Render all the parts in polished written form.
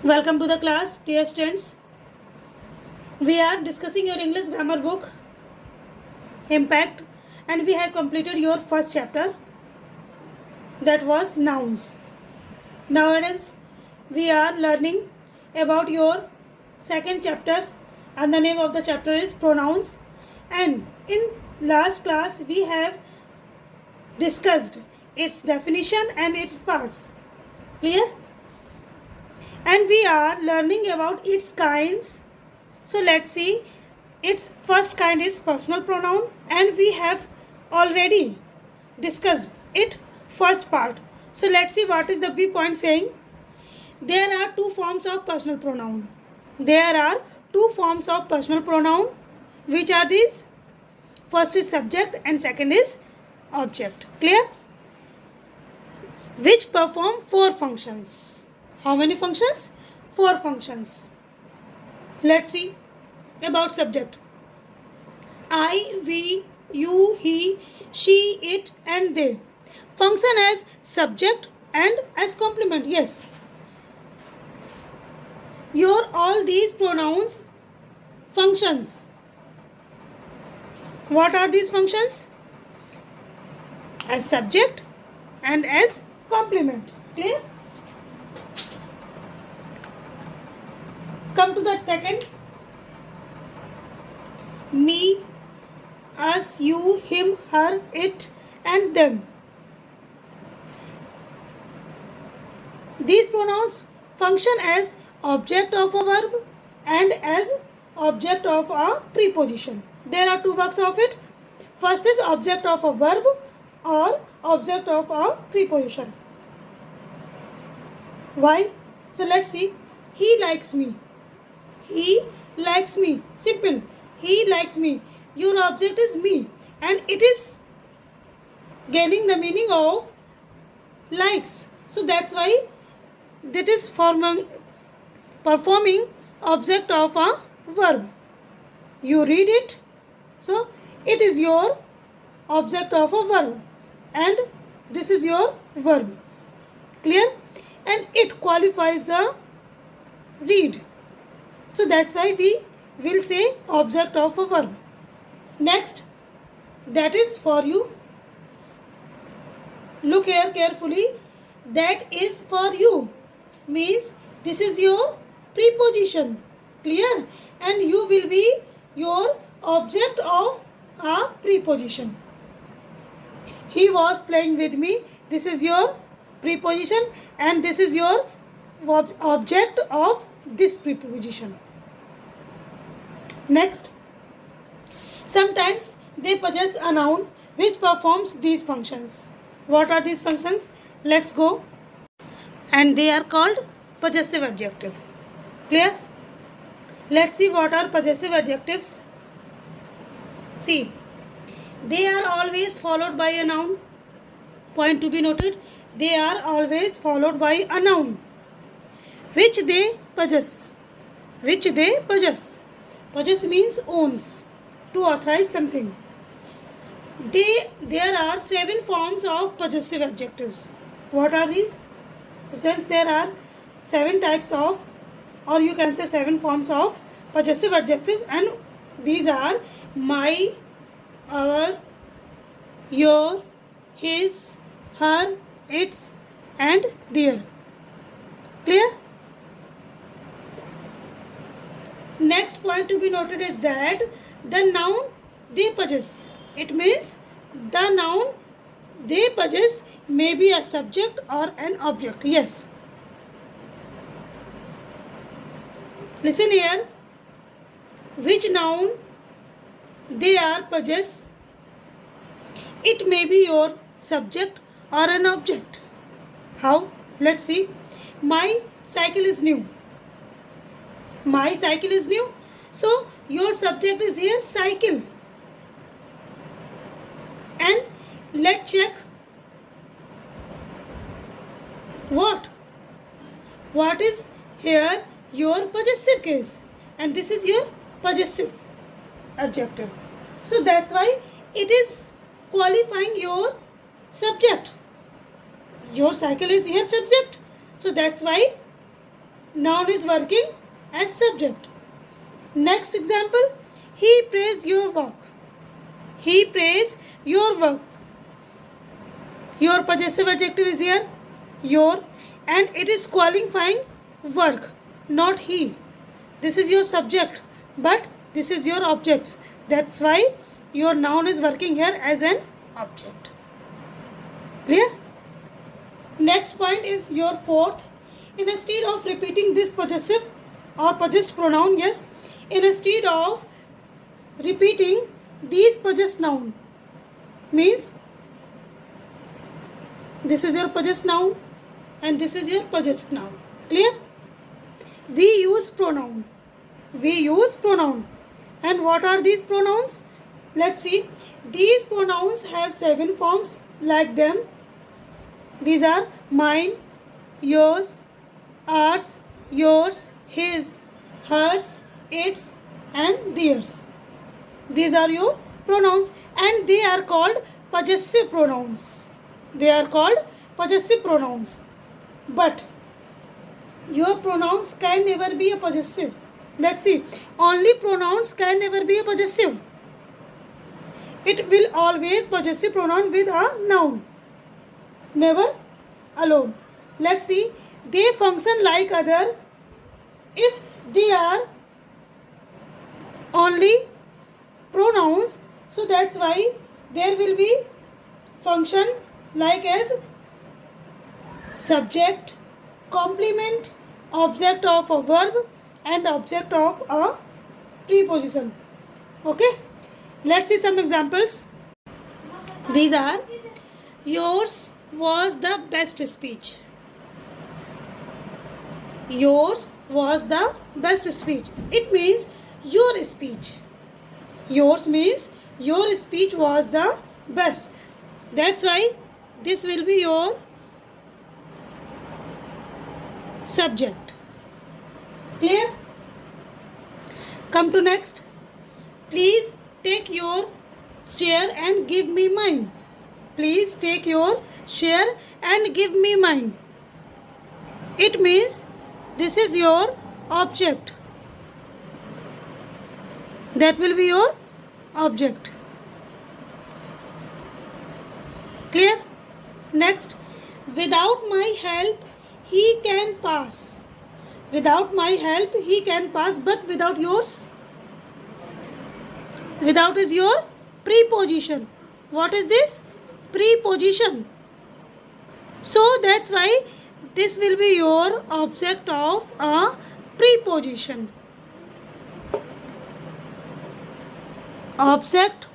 Welcome to the class, dear students. We are discussing your English grammar book, Impact, and we have completed your first chapter, that was nouns. Nowadays, we are learning about your second chapter, and the name of the chapter is pronouns. And in last class, we have discussed its definition and its parts. Clear? And we are learning about its kinds. So let's see. Its first kind is personal pronoun, and we have already discussed it first part. So let's see what is the B point saying. There are two forms of personal pronoun. There are two forms of personal pronoun. Which are these? First is subject and second is object. Clear? Which perform four functions. How many functions? Four functions. Let's see about subject. I, we, you, he, she, it and they. Function as subject and as complement. Yes. Your all these pronouns functions. What are these functions? As subject and as complement. Clear? Come to the second. Me, us, you, him, her, it and them. These pronouns function as object of a verb and as object of a preposition. There are two works of it. First is object of a verb or object of a preposition. Why? So let's see. He likes me. He likes me. Simple. He likes me. Your object is me, and it is gaining the meaning of likes. So that's why that is performing object of a verb. You read it, so it is your object of a verb, and this is your verb. Clear? And it qualifies the read. So that's why we will say object of a verb. Next, that is for you. Look here carefully. That is for you means this is your preposition. Clear? And you will be your object of a preposition. He was playing with me. This is your preposition, and this is your object of this preposition. Next, sometimes they possess a noun which performs these functions. What are these functions? Let's go. And they are called possessive adjective. Clear? Let's see what are possessive adjectives. See, they are always followed by a noun. Point to be noted. They are always followed by a noun which they possess. Which they possess. Possess means owns, to authorize something. There are 7 forms of possessive adjectives. What are these? Since there are 7 types of, or you can say 7 forms of possessive adjective, and these are my, our, your, his, her, its and their. Clear? Next point to be noted is that the noun they possess. It means the noun they possess may be a subject or an object. Yes. Listen here. Which noun they are possess? It may be your subject or an object. How? Let's see. My cycle is new. My cycle is new. So your subject is here cycle. And let's check what is here your possessive case, and this is your possessive adjective. So that's why it is qualifying your subject. Your cycle is here subject. So that's why noun is working as subject. Next example, he praised your work. He praised your work. Your possessive adjective is here, your, and it is qualifying work, not he. This is your subject, but this is your objects. That's why your noun is working here as an object. Clear? Next point is your fourth. Instead of repeating this possessive or possessed pronoun, yes, instead of repeating these possessed noun, means this is your possessed noun and this is your possessed noun. Clear? We use pronoun. We use pronoun. And what are these pronouns? Let's see. These pronouns have 7 forms like them. These are mine, yours, ours, yours, his, hers, its, and theirs. These are your pronouns and they are called possessive pronouns. They are called possessive pronouns. But your pronouns can never be a possessive. Let's see. Only pronouns can never be a possessive. It will always possessive pronoun with a noun. Never alone. Let's see. They function like other if they are only pronouns. So that's why there will be function like as subject, complement, object of a verb and object of a preposition. Okay, let's see some examples. These are, yours was the best speech. Yours was the best speech. It means your speech. Yours means your speech was the best. That's why this will be your subject. Clear? Come to next. Please take your share and give me mine. Please take your share and give me mine. It means this is your object. That will be your object. Clear? Next, without my help he can pass. Without my help he can pass, but without yours, without is your preposition. What is this? Preposition. So that's why this will be your object of a preposition. Object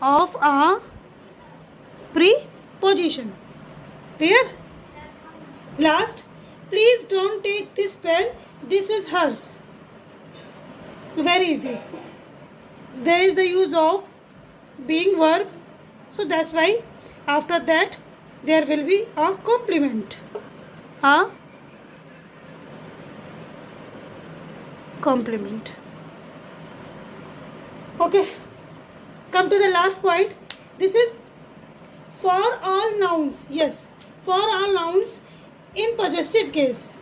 of a preposition. Clear? Last, please don't take this pen. This is hers. Very easy. There is the use of being verb. So that's why after that there will be a complement. A complement. Okay. Come to the last point. This is for all nouns. Yes. For all nouns in possessive case.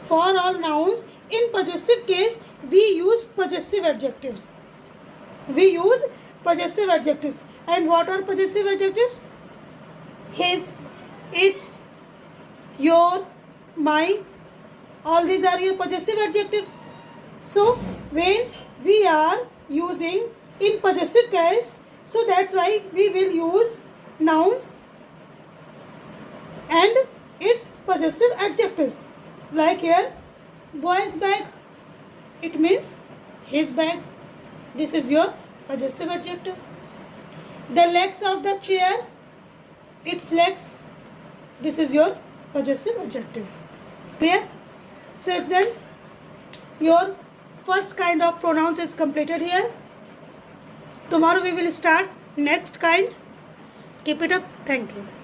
For all nouns in possessive case we use possessive adjectives. We use possessive adjectives. And what are possessive adjectives? His, its, your, my. All these are your possessive adjectives. So when we are using in possessive case, so that's why we will use nouns and its possessive adjectives. Like here, boy's bag, it means his bag. This is your possessive adjective. The legs of the chair, its legs. This is your possessive adjective. Clear? So extent, your first kind of pronouns is completed here. Tomorrow we will start next kind. Keep it up. Thank you.